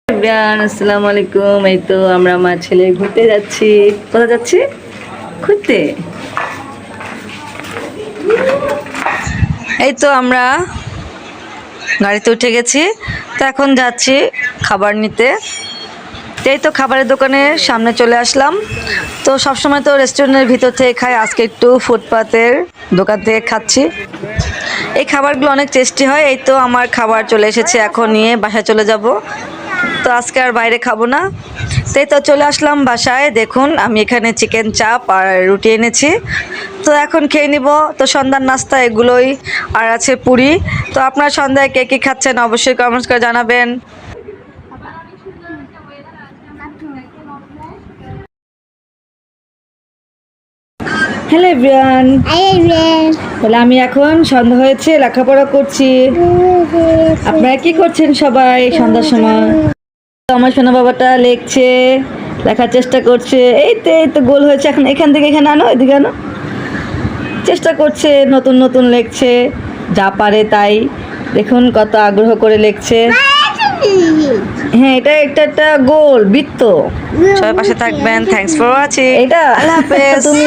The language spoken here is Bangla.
আসসালামু আলাইকুম। এই তো আমরা আমার ছেলে ঘুরতে যাচ্ছি। কোথায় যাচ্ছি? ঘুরতে। এই তো আমরা গাড়িতে উঠে গেছি, তো এখন যাচ্ছি খাবার নিতে। এই তো খাবারের দোকানের সামনে চলে আসলাম। তো সবসময় তো রেস্টুরেন্টের ভিতর থেকে খাই, আজকে একটু ফুটপাতের দোকান থেকে খাচ্ছি। এই খাবারগুলো অনেক টেস্টি হয়। এই তো আমার খাবার চলে এসেছে, এখন নিয়ে বাসায় চলে যাব। তো আজকে আর বাইরে খাবো না। তাই তো চলে আসলাম বাসায়। দেখুন আমি এখানে চিকেন চাপ আর রুটি এনেছি, তো এখন খেয়ে নিব। তো সন্ধ্যার নাস্তা এগুলোই, আর আছে পুরি। তো আপনার সন্ধ্যায় কে কী খাচ্ছেন অবশ্যই কমেন্টস করে জানাবেন। হ্যালো এভরিওয়ান, তাহলে আমি এখন সন্ধ্যা হয়েছে, লেখাপড়া করছি। আপনারা কি করছেন সবাই সন্ধ্যার সময়? আমার সোনা বাবাটা লেখছে, লেখার চেষ্টা করছে। এই তো গোল হয়েছে। এখন এখান থেকে এখানে আনো, এদিকে আনো। চেষ্টা করছে, নতুন নতুন লেখছে, যা পারে তাই। দেখুন কত আগ্রহ করে লেখছে। হ্যাঁ, এটা একটা গোল বৃত্ত। সবাই পাশে থাকবেন। Thanks for watching. এটা আল্লাহ হাফেজ। তুমি